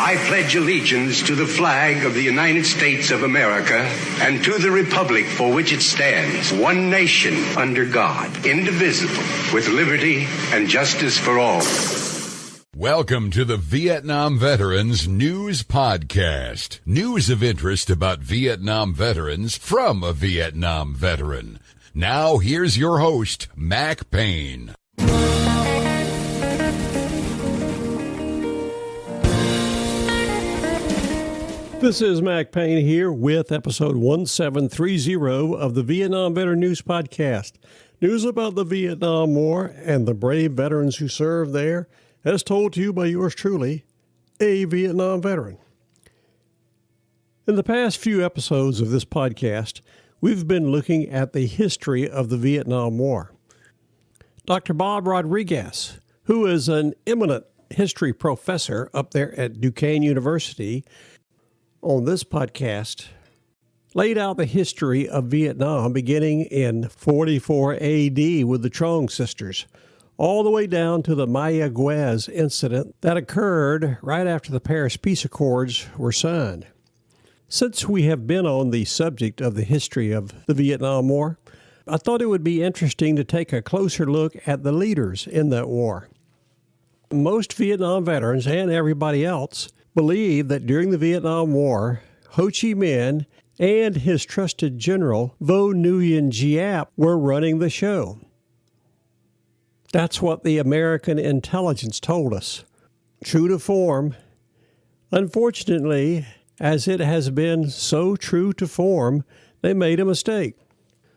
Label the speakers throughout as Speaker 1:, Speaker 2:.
Speaker 1: I pledge allegiance to the flag of the United States of America and to the republic for which it stands, one nation under God, indivisible, with liberty and justice for all.
Speaker 2: Welcome to the Vietnam Veterans News Podcast. News of interest about Vietnam veterans from a Vietnam veteran. Now here's your host, Mac Payne.
Speaker 3: This is Mac Payne here with episode 1730 of the Vietnam Veteran News Podcast. News about the Vietnam War and the brave veterans who served there, as told to you by yours truly, a Vietnam veteran. In the past few episodes of this podcast, we've been looking at the history of the Vietnam War. Dr. Bob Rodrigues, who is an eminent history professor up there at Duquesne University, on this podcast, laid out the history of Vietnam beginning in 44 AD with the Trung sisters, all the way down to the Mayaguez incident that occurred right after the Paris Peace Accords were signed. Since we have been on the subject of the history of the Vietnam War, I thought it would be interesting to take a closer look at the leaders in that war. Most Vietnam veterans and everybody else believe that during the Vietnam War, Ho Chi Minh and his trusted general, Vo Nguyen Giap, were running the show. That's what the American intelligence told us. True to form, unfortunately, as it has been so true to form, they made a mistake.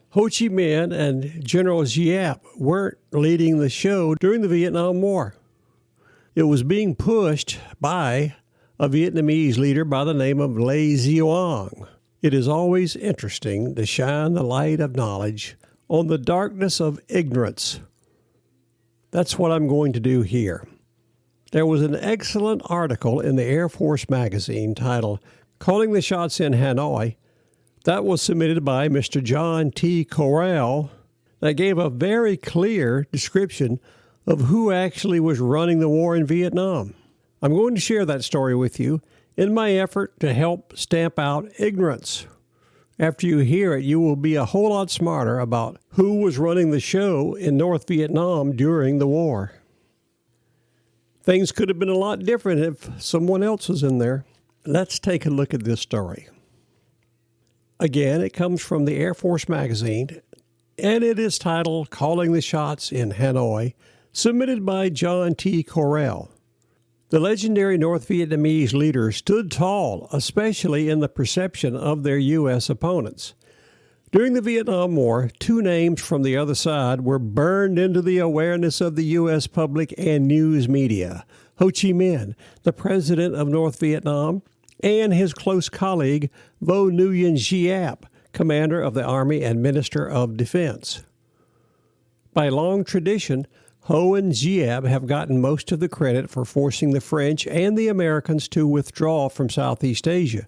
Speaker 3: Ho Chi Minh and General Giap weren't leading the show during the Vietnam War. It was being pushed by a Vietnamese leader by the name of Le Duong. It is always interesting to shine the light of knowledge on the darkness of ignorance. That's what I'm going to do here. There was an excellent article in the Air Force magazine titled Calling the Shots in Hanoi that was submitted by Mr. John T. Correll that gave a very clear description of who actually was running the war in Vietnam. I'm going to share that story with you in my effort to help stamp out ignorance. After you hear it, you will be a whole lot smarter about who was running the show in North Vietnam during the war. Things could have been a lot different if someone else was in there. Let's take a look at this story. Again, it comes from the Air Force magazine, and it is titled Calling the Shots in Hanoi, submitted by John T. Correll. The legendary North Vietnamese leaders stood tall, especially in the perception of their U.S. opponents. During the Vietnam War, two names from the other side were burned into the awareness of the U.S. public and news media. Ho Chi Minh, the president of North Vietnam, and his close colleague, Vo Nguyen Giap, commander of the Army and Minister of Defense. By long tradition, Ho and Giap have gotten most of the credit for forcing the French and the Americans to withdraw from Southeast Asia.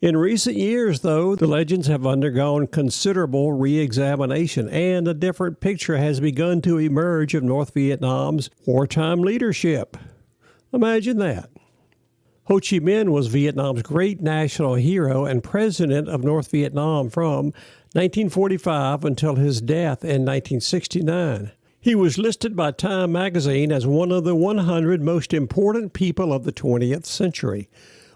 Speaker 3: In recent years, though, the legends have undergone considerable re-examination, and a different picture has begun to emerge of North Vietnam's wartime leadership. Imagine that. Ho Chi Minh was Vietnam's great national hero and president of North Vietnam from 1945 until his death in 1969. He was listed by Time magazine as one of the 100 most important people of the 20th century.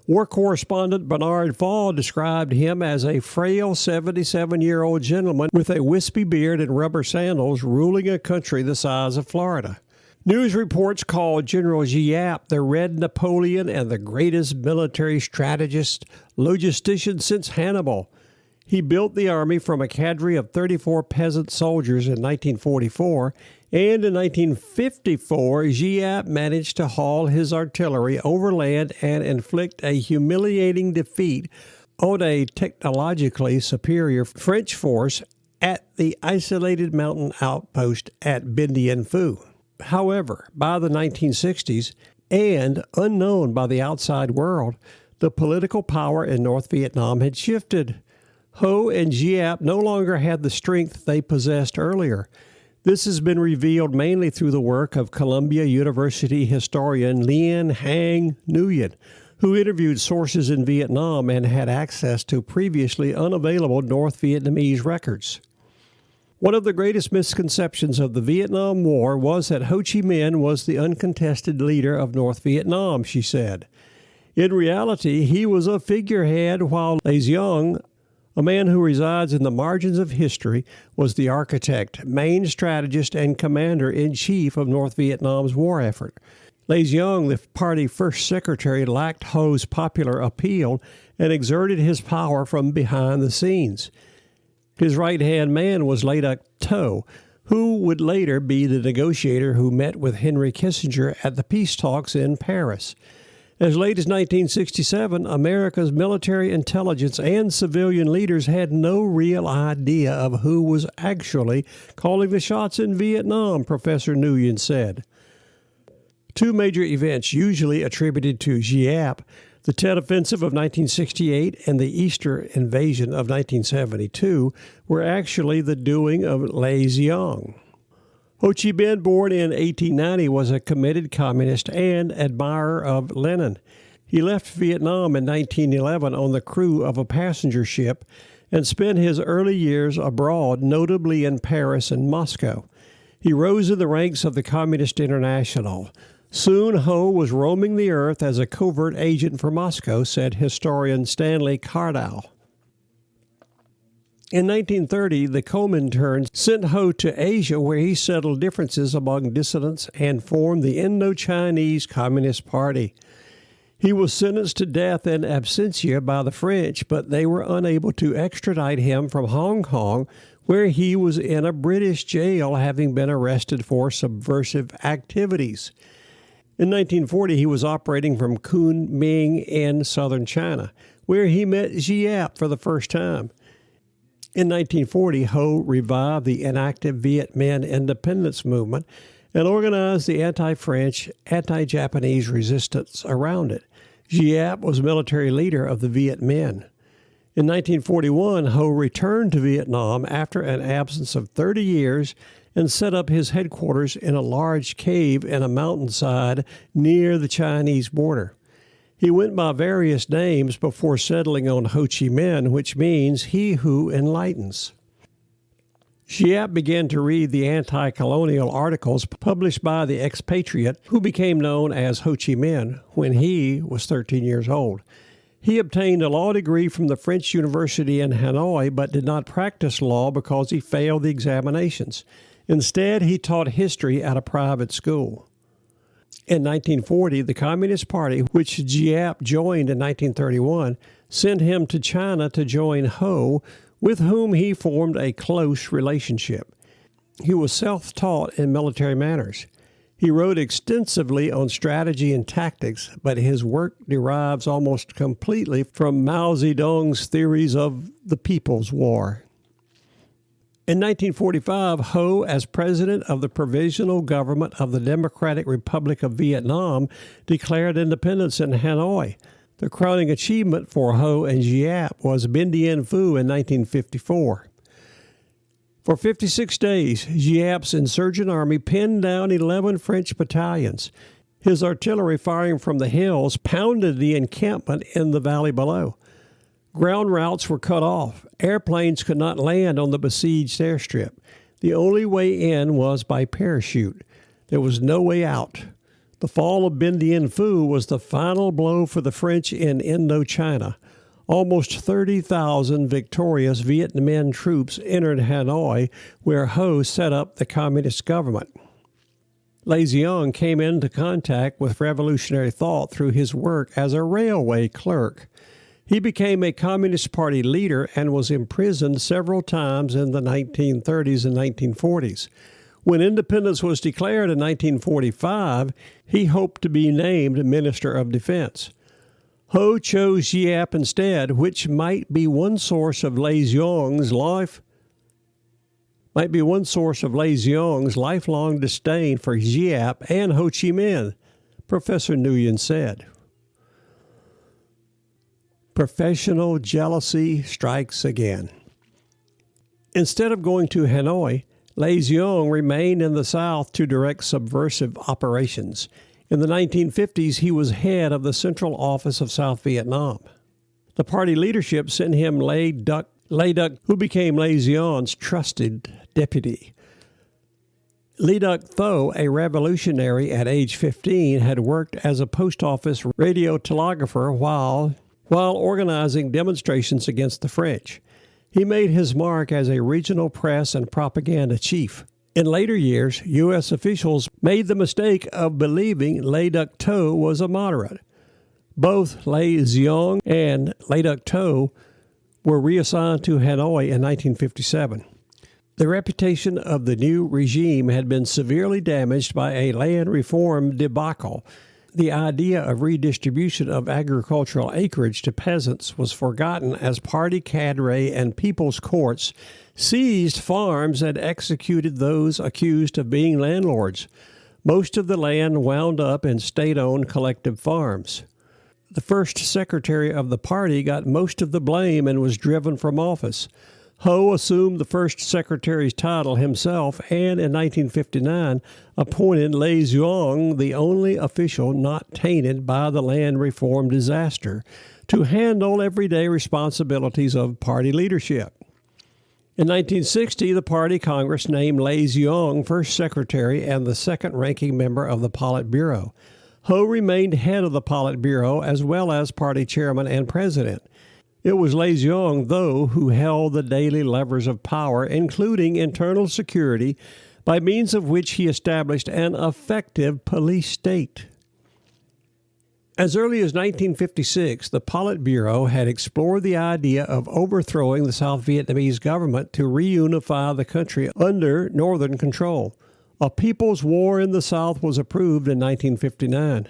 Speaker 3: War correspondent Bernard Fall described him as a frail 77-year-old gentleman with a wispy beard and rubber sandals ruling a country the size of Florida. News reports called General Giap the Red Napoleon and the greatest military strategist, logistician since Hannibal. He built the army from a cadre of 34 peasant soldiers in 1944, and in 1954, Giap managed to haul his artillery overland and inflict a humiliating defeat on a technologically superior French force at the isolated mountain outpost at Bien Phu. However, by the 1960s, and unknown by the outside world, the political power in North Vietnam had shifted. Ho and Giap no longer had the strength they possessed earlier. This has been revealed mainly through the work of Columbia University historian Lien Hang Nguyen, who interviewed sources in Vietnam and had access to previously unavailable North Vietnamese records. One of the greatest misconceptions of the Vietnam War was that Ho Chi Minh was the uncontested leader of North Vietnam, she said. In reality, he was a figurehead, while Lê Giang, a man who resides in the margins of history, was the architect, main strategist, and commander-in-chief of North Vietnam's war effort. Lê Giang, the party first secretary, lacked Ho's popular appeal and exerted his power from behind the scenes. His right-hand man was Lê Duc Tho, who would later be the negotiator who met with Henry Kissinger at the peace talks in Paris. As late as 1967, America's military intelligence and civilian leaders had no real idea of who was actually calling the shots in Vietnam, Professor Nguyen said. Two major events usually attributed to Giap, the Tet Offensive of 1968 and the Easter Invasion of 1972, were actually the doing of Lê Giang. Ho Chi Minh, born in 1890, was a committed communist and admirer of Lenin. He left Vietnam in 1911 on the crew of a passenger ship and spent his early years abroad, notably in Paris and Moscow. He rose in the ranks of the Communist International. Soon Ho was roaming the earth as a covert agent for Moscow, said historian Stanley Cardall. In 1930, the Comintern sent Ho to Asia, where he settled differences among dissidents and formed the Indo-Chinese Communist Party. He was sentenced to death in absentia by the French, but they were unable to extradite him from Hong Kong, where he was in a British jail, having been arrested for subversive activities. In 1940, he was operating from Kunming in southern China, where he met Giap for the first time. In 1940, Ho revived the inactive Viet Minh independence movement and organized the anti-French, anti-Japanese resistance around it. Giap was military leader of the Viet Minh. In 1941, Ho returned to Vietnam after an absence of 30 years and set up his headquarters in a large cave in a mountainside near the Chinese border. He went by various names before settling on Ho Chi Minh, which means he who enlightens. Giap began to read the anti-colonial articles published by the expatriate who became known as Ho Chi Minh when he was 13 years old. He obtained a law degree from the French University in Hanoi, but did not practice law because he failed the examinations. Instead, he taught history at a private school. In 1940, the Communist Party, which Giap joined in 1931, sent him to China to join Ho, with whom he formed a close relationship. He was self-taught in military manners. He wrote extensively on strategy and tactics, but his work derives almost completely from Mao Zedong's theories of the People's War. In 1945, Ho, as president of the Provisional Government of the Democratic Republic of Vietnam, declared independence in Hanoi. The crowning achievement for Ho and Giap was Bien Dien Phu in 1954. For 56 days, Giap's insurgent army pinned down 11 French battalions. His artillery firing from the hills pounded the encampment in the valley below. Ground routes were cut off. Airplanes could not land on the besieged airstrip. The only way in was by parachute. There was no way out. The fall of Bien Dien Phu was the final blow for the French in Indochina. Almost 30,000 victorious Viet Minh troops entered Hanoi, where Ho set up the communist government. Lê Giang came into contact with revolutionary thought through his work as a railway clerk. He became a Communist Party leader and was imprisoned several times in the 1930s and 1940s. When independence was declared in 1945, he hoped to be named Minister of Defense. Ho chose Giap instead, which might be one source of Lê Giang's lifelong disdain for Giap and Ho Chi Minh, Professor Nguyen said. Professional jealousy strikes again. Instead of going to Hanoi, Lê Giang remained in the south to direct subversive operations. In the 1950s, he was head of the Central Office of South Vietnam. The party leadership sent him Le Duc, who became Le Duc's trusted deputy. Le Duc Tho, a revolutionary at age 15, had worked as a post office radiotelegrapher while organizing demonstrations against the French. He made his mark as a regional press and propaganda chief. In later years, U.S. officials made the mistake of believing Le Duc Tho was a moderate. Both Le Duc and Le Duc Tho were reassigned to Hanoi in 1957. The reputation of the new regime had been severely damaged by a land reform debacle. The idea of redistribution of agricultural acreage to peasants was forgotten as party cadre and people's courts seized farms and executed those accused of being landlords. Most of the land wound up in state-owned collective farms. The first secretary of the party got most of the blame and was driven from office. Ho assumed the first secretary's title himself and, in 1959, appointed Le Duc, the only official not tainted by the land reform disaster, to handle everyday responsibilities of party leadership. In 1960, the party Congress named Le Duc first secretary and the second-ranking member of the Politburo. Ho remained head of the Politburo as well as party chairman and president. It was Le Duc, though, who held the daily levers of power, including internal security, by means of which he established an effective police state. As early as 1956, the Politburo had explored the idea of overthrowing the South Vietnamese government to reunify the country under Northern control. A people's war in the South was approved in 1959.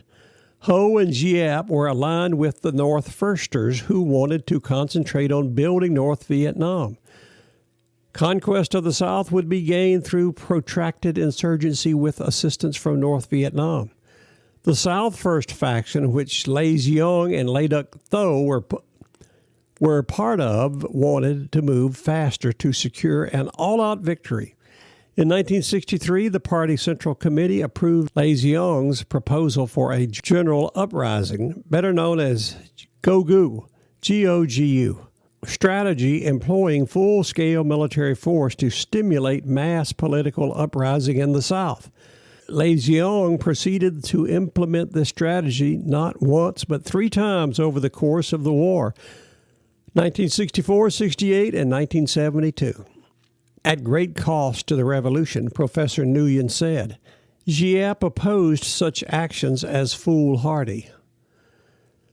Speaker 3: Ho and Giap were aligned with the North Firsters, who wanted to concentrate on building North Vietnam. Conquest of the South would be gained through protracted insurgency with assistance from North Vietnam. The South First faction, which Le Duc and Le Duc Tho were part of, wanted to move faster to secure an all-out victory. In 1963, the party Central Committee approved Le Duc's proposal for a general uprising, better known as Gogu, G-O-G-U, strategy employing full-scale military force to stimulate mass political uprising in the South. Le Duc proceeded to implement this strategy not once but 3 times over the course of the war, 1964, 68, and 1972. At great cost to the revolution, Professor Nguyen said, Giap opposed such actions as foolhardy.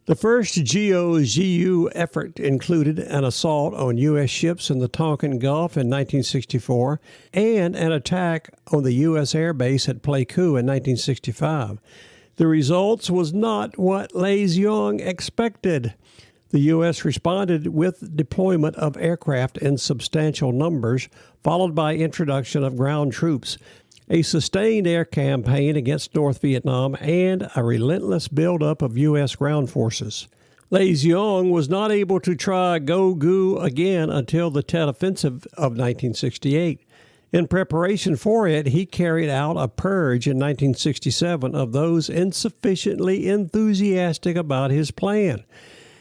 Speaker 3: The first GOGU effort included an assault on U.S. ships in the Tonkin Gulf in 1964 and an attack on the U.S. Air Base at Pleiku in 1965. The results was not what Le Duc expected. The U.S. responded with deployment of aircraft in substantial numbers, followed by introduction of ground troops, a sustained air campaign against North Vietnam, and a relentless buildup of U.S. ground forces. Le Duc was not able to try Gogu again until the Tet Offensive of 1968. In preparation for it, he carried out a purge in 1967 of those insufficiently enthusiastic about his plan.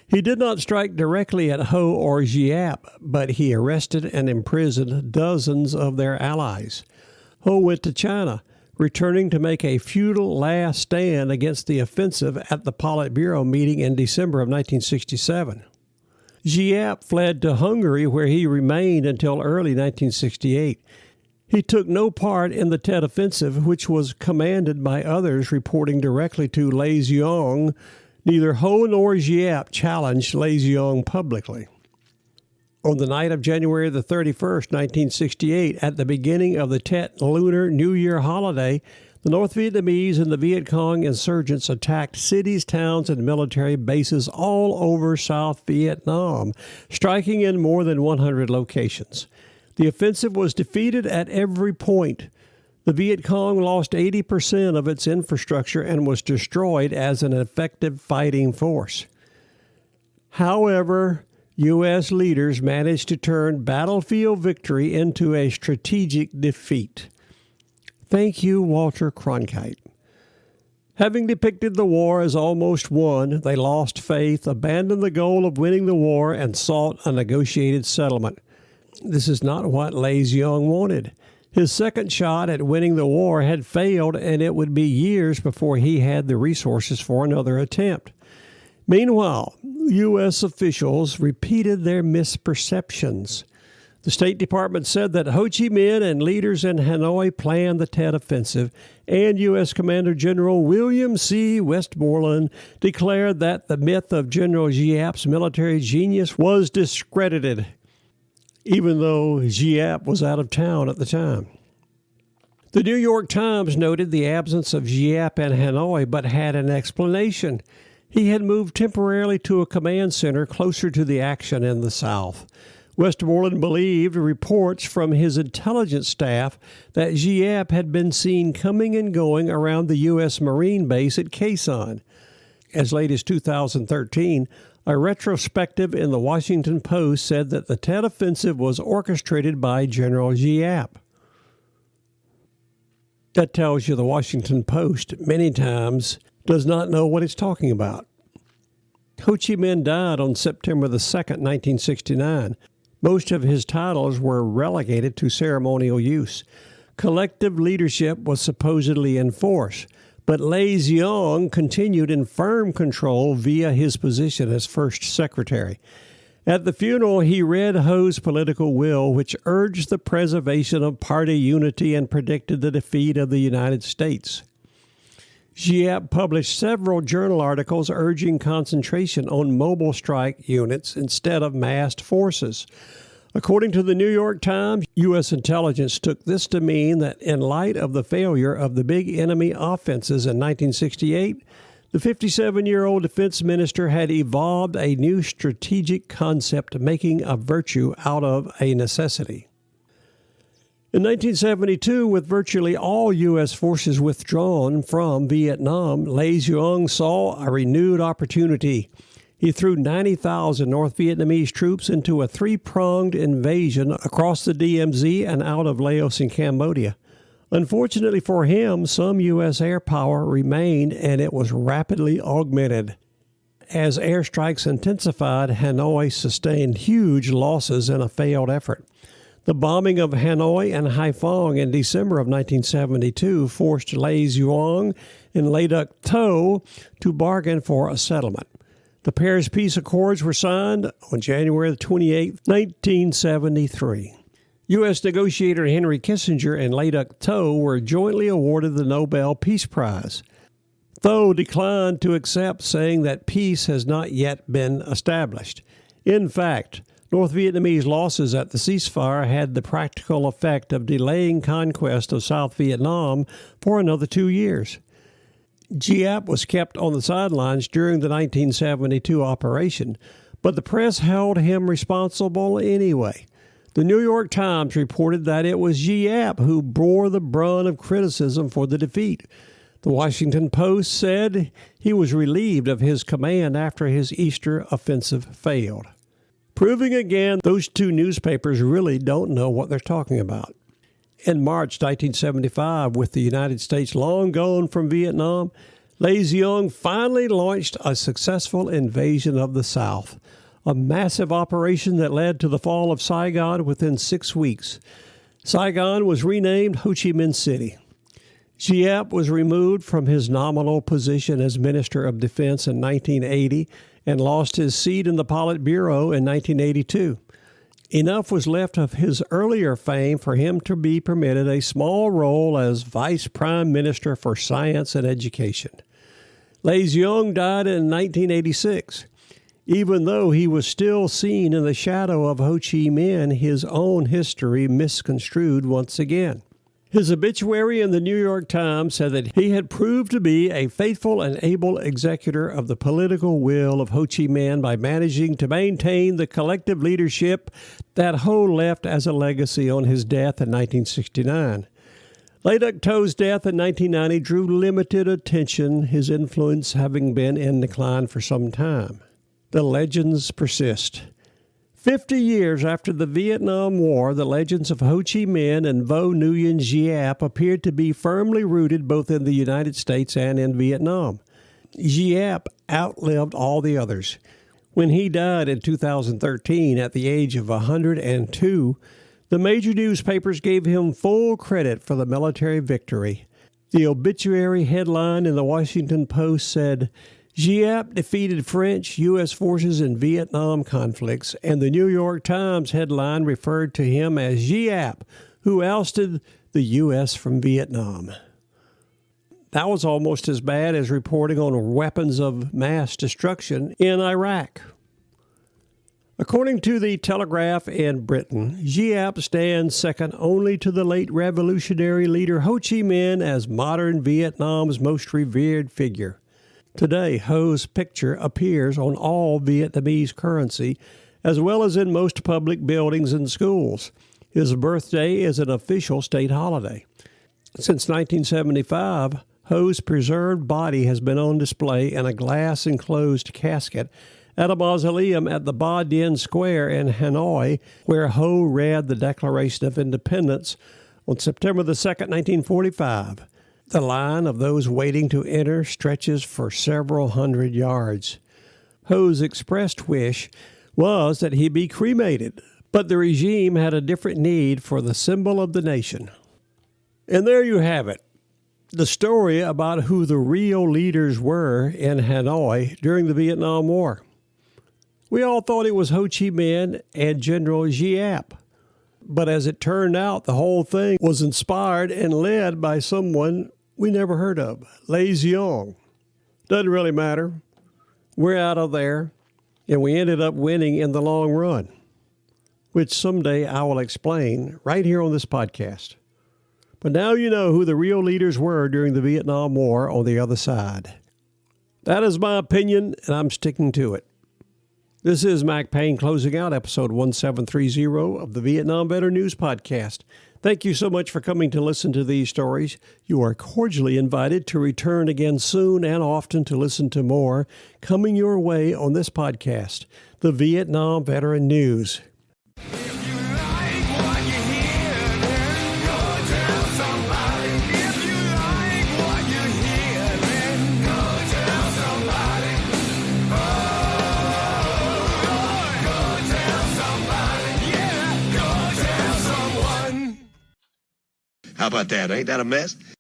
Speaker 3: He did not strike directly at Ho or Giap, but he arrested and imprisoned dozens of their allies. Ho went to China, returning to make a futile last stand against the offensive at the Politburo meeting in December of 1967. Giap fled to Hungary, where he remained until early 1968. He took no part in the Tet Offensive, which was commanded by others reporting directly to Le Duc. Neither Ho nor Giap challenged Le Duc publicly. On the night of January the 31st, 1968, at the beginning of the Tet Lunar New Year holiday, the North Vietnamese and the Viet Cong insurgents attacked cities, towns, and military bases all over South Vietnam, striking in more than 100 locations. The offensive was defeated at every point. The Viet Cong lost 80% of its infrastructure and was destroyed as an effective fighting force. However, U.S. leaders managed to turn battlefield victory into a strategic defeat. Thank you, Walter Cronkite. Having depicted the war as almost won, they lost faith, abandoned the goal of winning the war, and sought a negotiated settlement. This is not what Lê Giang wanted. His second shot at winning the war had failed, and it would be years before he had the resources for another attempt. Meanwhile, U.S. officials repeated their misperceptions. The State Department said that Ho Chi Minh and leaders in Hanoi planned the Tet Offensive, and U.S. Commander General William C. Westmoreland declared that the myth of General Giap's military genius was discredited, even though Giap was out of town at the time. The New York Times noted the absence of Giap in Hanoi, but had an explanation. He had moved temporarily to a command center closer to the action in the South. Westmoreland believed reports from his intelligence staff that Giap had been seen coming and going around the U.S. Marine base at Quezon. As late as 2013, a retrospective in the Washington Post said that the Tet Offensive was orchestrated by General Giap. That tells you the Washington Post, many times, does not know what it's talking about. Ho Chi Minh died on September the 2nd, 1969. Most of his titles were relegated to ceremonial use. Collective leadership was supposedly in force, but Lê Giang continued in firm control via his position as first secretary. At the funeral, he read Ho's political will, which urged the preservation of party unity and predicted the defeat of the United States. Giap published several journal articles urging concentration on mobile strike units instead of massed forces. According to the New York Times, U.S. intelligence took this to mean that in light of the failure of the big enemy offenses in 1968, the 57-year-old defense minister had evolved a new strategic concept, making a virtue out of a necessity. In 1972, with virtually all U.S. forces withdrawn from Vietnam, Lê Giang saw a renewed opportunity. He threw 90,000 North Vietnamese troops into a three-pronged invasion across the DMZ and out of Laos and Cambodia. Unfortunately for him, some U.S. air power remained, and it was rapidly augmented. As airstrikes intensified, Hanoi sustained huge losses in a failed effort. The bombing of Hanoi and Haiphong in December of 1972 forced Lê Giang and Lê Duc Tho to bargain for a settlement. The Paris Peace Accords were signed on January 28, 1973. U.S. negotiator Henry Kissinger and Lê Duc Tho were jointly awarded the Nobel Peace Prize. Tho declined to accept, saying that peace has not yet been established. In fact, North Vietnamese losses at the ceasefire had the practical effect of delaying conquest of South Vietnam for another 2 years. Giap was kept on the sidelines during the 1972 operation, but the press held him responsible anyway. The New York Times reported that it was Giap who bore the brunt of criticism for the defeat. The Washington Post said he was relieved of his command after his Easter offensive failed. Proving again those two newspapers really don't know what they're talking about. In March 1975, with the United States long gone from Vietnam, Lê Giang finally launched a successful invasion of the South, a massive operation that led to the fall of Saigon within 6 weeks. Saigon was renamed Ho Chi Minh City. Giap was removed from his nominal position as Minister of Defense in 1980 and lost his seat in the Politburo in 1982. Enough was left of his earlier fame for him to be permitted a small role as Vice Prime Minister for Science and Education. Lê Giang died in 1986. Even though he was still seen in the shadow of Ho Chi Minh, his own history misconstrued once again. His obituary in the New York Times said that he had proved to be a faithful and able executor of the political will of Ho Chi Minh by managing to maintain the collective leadership that Ho left as a legacy on his death in 1969. Lê Duc Tho's death in 1990 drew limited attention, his influence having been in decline for some time. The legends persist. 50 years after the Vietnam War, the legends of Ho Chi Minh and Vo Nguyen Giap appeared to be firmly rooted both in the United States and in Vietnam. Giap outlived all the others. When he died in 2013 at the age of 102, the major newspapers gave him full credit for the military victory. The obituary headline in the Washington Post said, Giap defeated French U.S. forces in Vietnam conflicts, and the New York Times headline referred to him as Giap, who ousted the U.S. from Vietnam. That was almost as bad as reporting on weapons of mass destruction in Iraq. According to the Telegraph in Britain, Giap stands second only to the late revolutionary leader Ho Chi Minh as modern Vietnam's most revered figure. Today, Ho's picture appears on all Vietnamese currency, as well as in most public buildings and schools. His birthday is an official state holiday. Since 1975, Ho's preserved body has been on display in a glass-enclosed casket at a mausoleum at the Ba Dien Square in Hanoi, where Ho read the Declaration of Independence on September 2, 1945. The line of those waiting to enter stretches for several hundred yards. Ho's expressed wish was that he be cremated, but the regime had a different need for the symbol of the nation. And there you have it. The story about who the real leaders were in Hanoi during the Vietnam War. We all thought it was Ho Chi Minh and General Giap. But as it turned out, the whole thing was inspired and led by someone we never heard of, Lê Giang. Doesn't really matter. We're out of there, and we ended up winning in the long run, which someday I will explain right here on this podcast. But now you know who the real leaders were during the Vietnam War on the other side. That is my opinion, and I'm sticking to it. This is Mac Payne closing out episode 1730 of the Vietnam Veteran News Podcast. Thank you so much for coming to listen to these stories. You are cordially invited to return again soon and often to listen to more coming your way on this podcast, the Vietnam Veteran News.
Speaker 4: How about that? Ain't that a mess?